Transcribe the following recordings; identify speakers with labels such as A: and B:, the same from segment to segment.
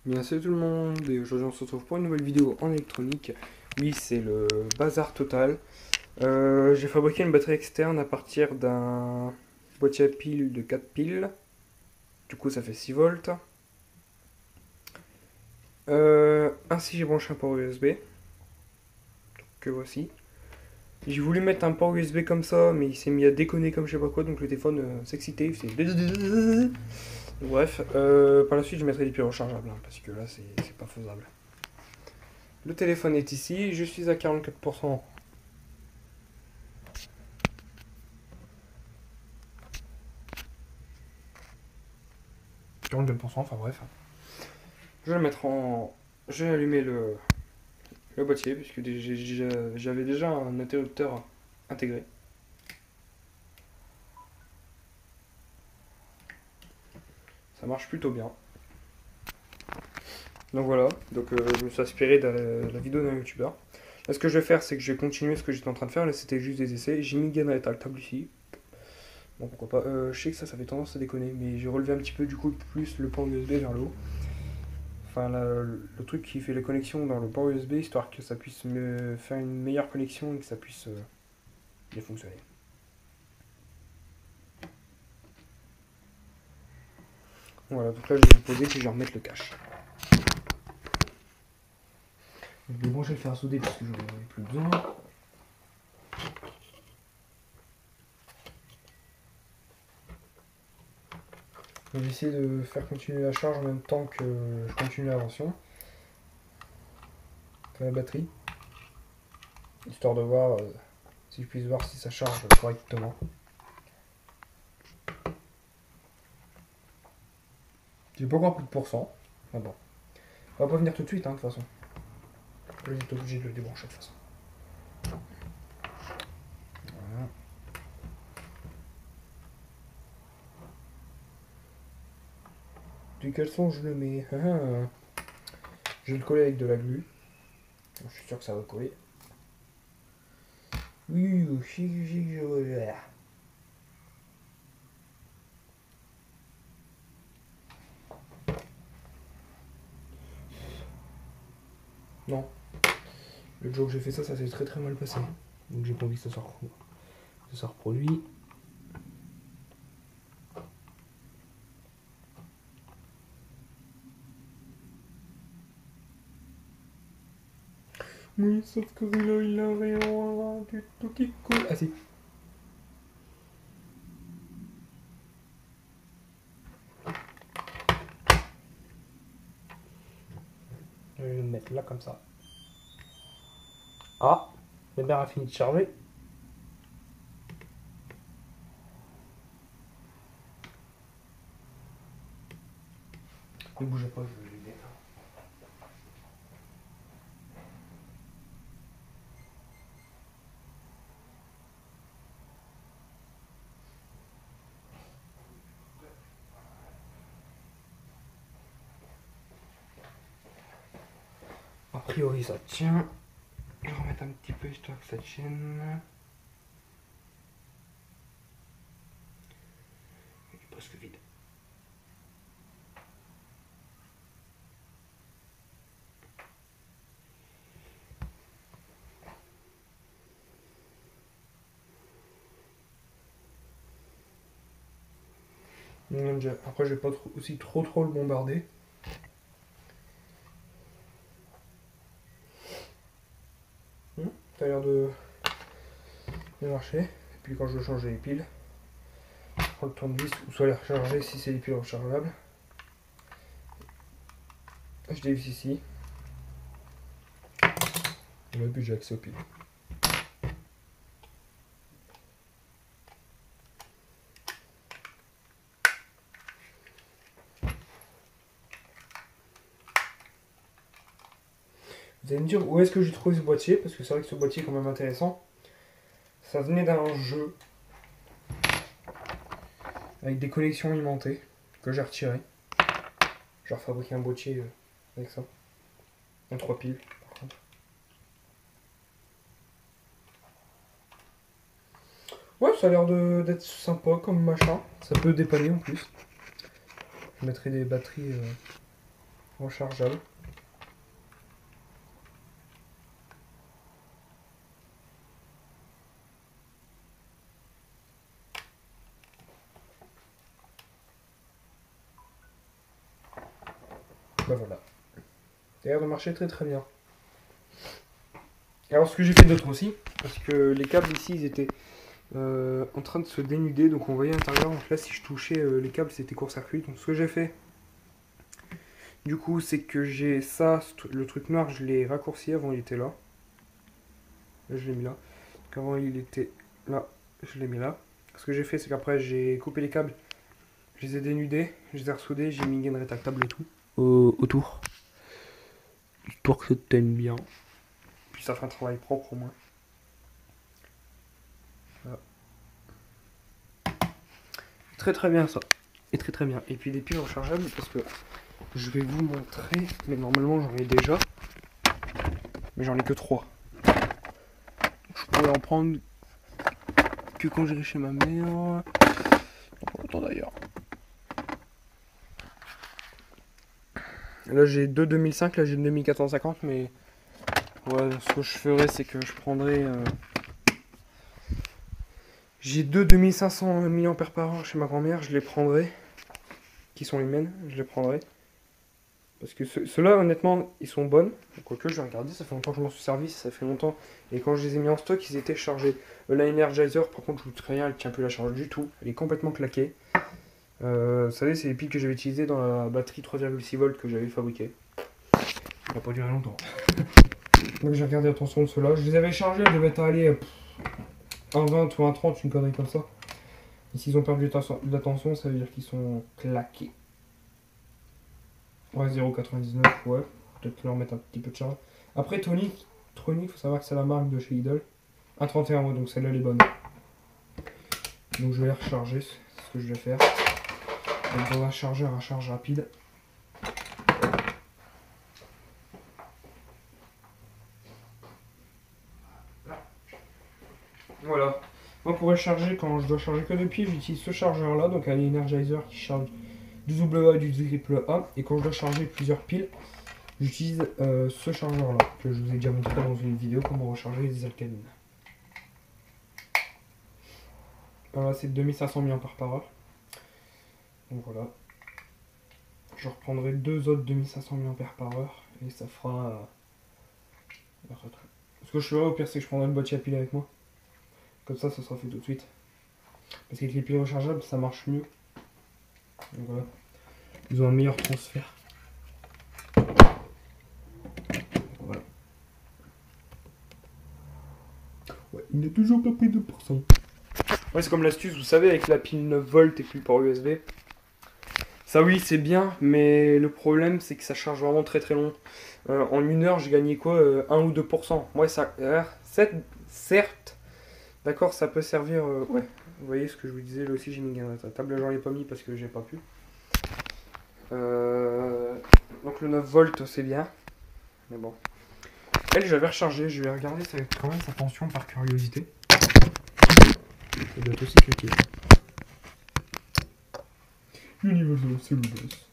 A: Bien, salut tout le monde, et aujourd'hui on se retrouve pour une nouvelle vidéo en électronique. Oui, c'est le bazar total. J'ai fabriqué une batterie externe à partir d'un boîtier à piles de 4 piles. Du coup, ça fait 6 volts. Ainsi, j'ai branché un port USB, que voici. J'ai voulu mettre un port USB comme ça, mais il s'est mis à déconner comme je sais pas quoi, donc le téléphone s'excitait. Il faisait... Bref, par la suite, je mettrai des piles rechargeables, hein, parce que là, c'est pas faisable. Le téléphone est ici, je suis à 44%. 42%, enfin bref. Je vais le mettre en. Je vais allumer le boîtier, puisque j'avais déjà un interrupteur intégré. Ça marche plutôt bien. Donc voilà, donc je me suis inspiré de la vidéo d'un youtubeur. Là, ce que je vais faire, c'est que je vais continuer ce que j'étais en train de faire. Là, c'était juste des essais. J'ai mis Gain table ici. Bon, pourquoi pas. Je sais que ça fait tendance à déconner, mais j'ai relevé un petit peu du coup plus le port USB vers le haut. Enfin, le truc qui fait la connexion dans le port USB, histoire que ça puisse me faire une meilleure connexion et que ça puisse bien fonctionner. Voilà, donc là je vais le poser puis je vais remettre le cache. Mais bon, je vais le faire souder parce que je n'en ai plus besoin. Je vais essayer de faire continuer la charge en même temps que je continue l'invention. La batterie. Histoire de voir si je puisse voir si ça charge correctement. J'ai pas encore plus de pourcent. Ah bon. On va pas venir tout de suite, hein, de toute façon. Je vais être obligé de le débrancher de toute façon. Voilà. Du caleçon, je le mets. Je vais le coller avec de la glu. Je suis sûr que ça va coller. Oui, non. Le jour que j'ai fait ça, ça s'est très très mal passé. Donc j'ai pas envie que ça se reproduit. Oui, sauf que là, il a rien du tout qui coule. Ah si. Je vais le mettre là comme ça. Ah, la mère a fini de charger. Ne bougez pas, je vais l'aider. A priori, ça tient. Je vais remettre un petit peu histoire que ça tienne. Il est presque vide. Après, je vais pas aussi trop le bombarder. Ça a l'air de bien marcher. Et puis quand je veux changer les piles, je prends le tournevis ou soit les recharger si c'est des piles rechargeables. Je dévisse ici. Et puis j'ai accès aux piles. Vous allez me dire où est-ce que j'ai trouvé ce boîtier, parce que c'est vrai que ce boîtier est quand même intéressant. Ça venait d'un jeu avec des connexions alimentées que j'ai retirées. J'ai refabriqué un boîtier avec ça. En 3 piles par contre. Ouais, ça a l'air d'être sympa comme machin. Ça peut dépanner en plus. Je mettrai des batteries rechargeable. Ben voilà. Ça a l'air de marcher très très bien. Alors ce que j'ai fait d'autre aussi, parce que les câbles ici ils étaient en train de se dénuder, donc on voyait à l'intérieur, donc là si je touchais les câbles c'était court-circuit, donc ce que j'ai fait du coup c'est que j'ai ça, le truc noir je l'ai raccourci, avant il était là, je l'ai mis là, donc avant il était là, je l'ai mis là, ce que j'ai fait c'est qu'après j'ai coupé les câbles, je les ai dénudés, je les ai ressoudés, j'ai mis une gaine rétractable et tout, autour, pour que ça tienne bien, puis ça fait un travail propre au moins. Voilà. Très très bien ça. Et très très bien. Et puis des piles rechargeables parce que je vais vous montrer. Mais normalement j'en ai déjà. Mais j'en ai que 3. Je pourrais en prendre que quand j'irai chez ma mère. Pas longtemps d'ailleurs. Là j'ai deux 2005, là j'ai une 2450 mais ouais, ce que je ferais c'est que je prendrais j'ai deux 2500 mAh chez ma grand-mère, je les prendrai. Qui sont les miennes, je les prendrai. Parce que ceux-là, honnêtement, ils sont bonnes. Quoique, je vais regarder, ça fait longtemps que je m'en suis servi, ça fait longtemps. Et quand je les ai mis en stock, ils étaient chargés. La Energizer, par contre, je vous dis rien, elle tient plus la charge du tout. Elle est complètement claquée. Vous savez, c'est les piles que j'avais utilisées dans la batterie 3,6 volts que j'avais fabriquée. Ça va pas durer longtemps. Donc j'ai regardé attention de ceux-là. Je les avais chargés, elles devaient aller un 20 ou un 30, une connerie comme ça. Et s'ils ont perdu de la tension, ça veut dire qu'ils sont claqués. Ouais, 0,99, ouais. Peut-être leur mettre un petit peu de charge. Après, Tronic, faut savoir que c'est la marque de chez Lidl. 1,31 euros, donc celle-là, elle est bonne. Donc je vais les recharger, c'est ce que je vais faire. Donc dans un chargeur à charge rapide. Voilà. Moi, pour les charger, quand je dois charger que de piles, j'utilise ce chargeur-là, donc un Energizer qui charge du AA et du AAA. Et quand je dois charger plusieurs piles, j'utilise ce chargeur là que je vous ai déjà montré dans une vidéo comment recharger les alcalines. Voilà, c'est 2500 mAh. Donc voilà. Je reprendrai deux autres 2500 mAh et ça fera la retraite. Ce que je ferai au pire, c'est que je prendrai une boîtier à piles avec moi. Comme ça sera fait tout de suite. Parce qu'avec les piles rechargeables, ça marche mieux. Donc voilà. Ils ont un meilleur transfert. Voilà. Ouais, il n'a toujours pas pris 2%. Ouais, c'est comme l'astuce, vous savez, avec la pile 9 volts et puis le port USB. Ça oui, c'est bien, mais le problème, c'est que ça charge vraiment très très long. En une heure, j'ai gagné quoi 1 ou 2%. Ouais, ça... certes, d'accord, ça peut servir... ouais, vous voyez ce que je vous disais, là aussi j'ai mis une table, là j'en ai pas mis parce que j'ai pas pu. Donc le 9 volts, c'est bien. Mais bon. Elle, j'avais rechargé, je vais regarder quand même sa tension par curiosité. Ça doit être aussi claqué. Universal Cellulose.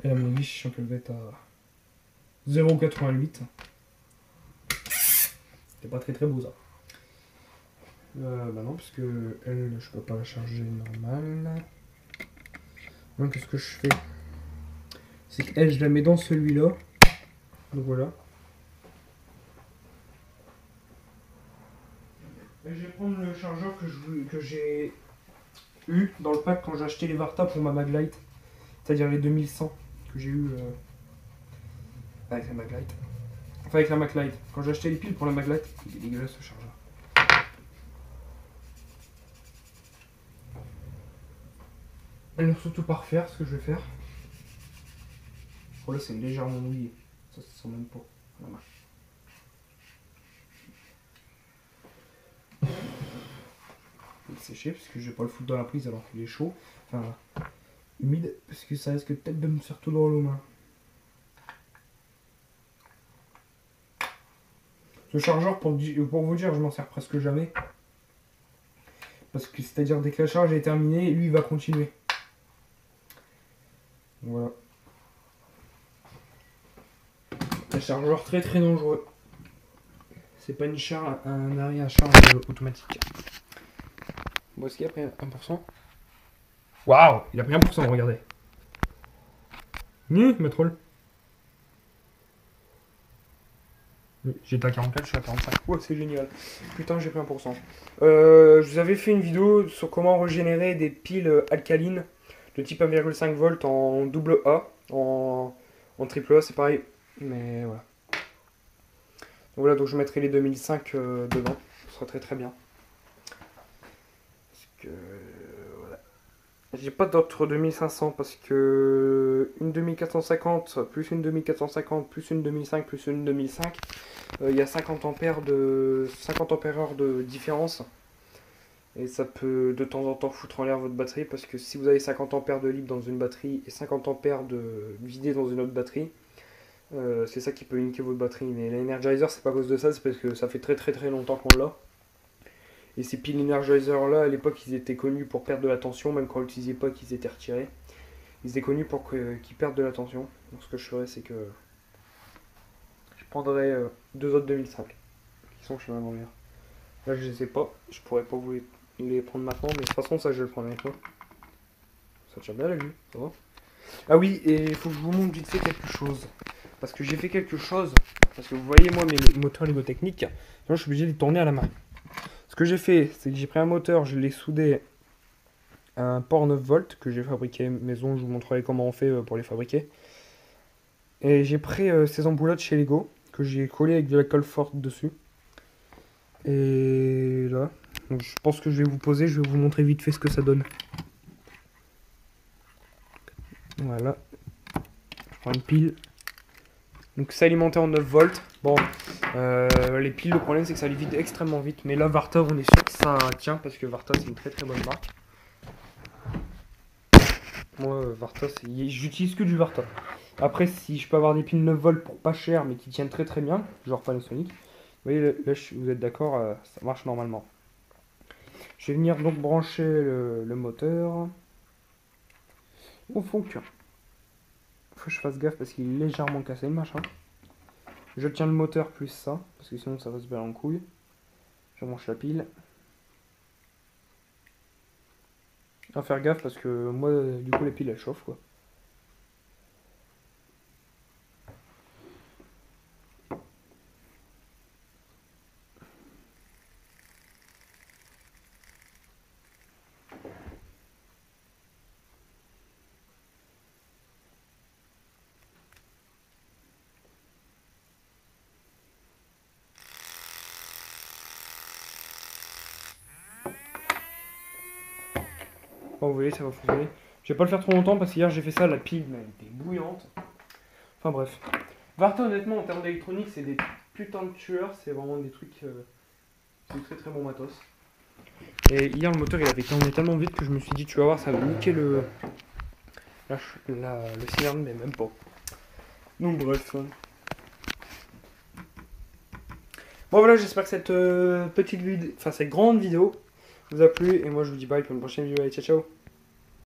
A: Elle, à mon avis, je sens qu'elle va être à 0,88. C'est pas très très beau ça. Bah non, parce que elle, je peux pas la charger normal. Donc qu'est-ce que je fais? C'est qu'elle, je la mets dans celui-là. Donc voilà. Et je vais prendre le chargeur que j'ai eu dans le pack quand j'ai acheté les Varta pour ma Maglite. C'est-à-dire les 2100 que j'ai eu avec la Maglite. Enfin avec la Maglite. Quand j'ai acheté les piles pour la Maglite, il est dégueulasse ce chargeur. Alors surtout pas refaire ce que je vais faire. Oh là c'est légèrement mouillé. Ça se sent même pas à la main. Il est séché parce que je vais pas le foutre dans la prise alors qu'il est chaud. Enfin humide parce que ça risque peut-être de me faire tout dans l'eau main. Ce chargeur pour vous dire je m'en sers presque jamais. Parce que c'est-à-dire dès que la charge est terminée, lui il va continuer. Voilà. Un chargeur très très dangereux. C'est pas une charge, un arrêt à charge automatique. Bon, est-ce qu'il a pris 1%? Waouh, il a pris 1%, regardez. Ma troll. J'étais à 44, je suis à 45. Ouais, c'est génial. Putain, j'ai pris 1%. Je vous avais fait une vidéo sur comment régénérer des piles alcalines de type 1,5 volts en double A. En triple A, c'est pareil. Mais voilà. Donc voilà, donc je mettrai les 2005 dedans. Ce sera très très bien. Parce que... voilà. J'ai pas d'autres 2500 parce que une 2450 plus une 2450 plus une 2005 plus une 2005, il y a 50 ampères de 50 ampères-heure de différence. Et ça peut de temps en temps foutre en l'air votre batterie parce que si vous avez 50 ampères de libre dans une batterie et 50 ampères de vidé dans une autre batterie, c'est ça qui peut niquer votre batterie. Mais l'Energizer, c'est pas à cause de ça, c'est parce que ça fait très très très longtemps qu'on l'a. Et ces piles Energizer là, à l'époque, ils étaient connus pour perdre de la tension, même quand on l'utilisait pas, qu'ils étaient retirés. Ils étaient connus pour qu'ils perdent de la tension. Donc ce que je ferais, c'est que je prendrais deux autres 2005 qui sont chez ma grand-mère. Là, je les ai pas, je pourrais pas vous les prendre maintenant, mais de toute façon, ça, je vais le prendre avec moi. Ça tient bien la vue, ça va. Ah oui, et il faut que je vous montre vite fait quelque chose. Parce que j'ai fait quelque chose, parce que vous voyez, moi, mes moteurs Lego Technique, je suis obligé de les tourner à la main. Ce que j'ai fait, c'est que j'ai pris un moteur, je l'ai soudé à un port 9 volts que j'ai fabriqué maison, je vous montrerai comment on fait pour les fabriquer. Et j'ai pris ces emboulottes chez Lego, que j'ai collé avec de la colle forte dessus. Et là, donc je pense que je vais vous poser, je vais vous montrer vite fait ce que ça donne. Voilà. Je prends une pile. Donc c'est alimenté en 9 volts. Bon, les piles, le problème c'est que ça les vide extrêmement vite. Mais là, Varta, on est sûr que ça tient parce que Varta c'est une très très bonne marque. Moi, Varta, j'utilise que du Varta. Après, si je peux avoir des piles 9 volts pour pas cher mais qui tiennent très très bien, genre Panasonic, vous voyez, là, vous êtes d'accord, ça marche normalement. Je vais venir donc brancher le moteur. On fonctionne. Faut que je fasse gaffe parce qu'il est légèrement cassé le machin. Je tiens le moteur plus ça, parce que sinon ça va se battre en couille. Je branche la pile. À faire gaffe parce que moi, du coup, la pile elle chauffe quoi. Bon, vous voyez, ça va fonctionner. Je vais pas le faire trop longtemps parce qu'hier j'ai fait ça, la pile elle était bouillante. Enfin bref. Varta, honnêtement, en termes d'électronique, c'est des putains de tueurs, c'est vraiment des trucs. C'est très très bon matos. Et hier, le moteur il avait tourné tellement vite que je me suis dit, tu vas voir, ça va niquer le cylindre, mais même pas. Donc bref. Bon voilà, j'espère que cette petite vidéo, enfin cette grande vidéo vous a plu et moi je vous dis bye pour une prochaine vidéo. Allez, ciao ciao.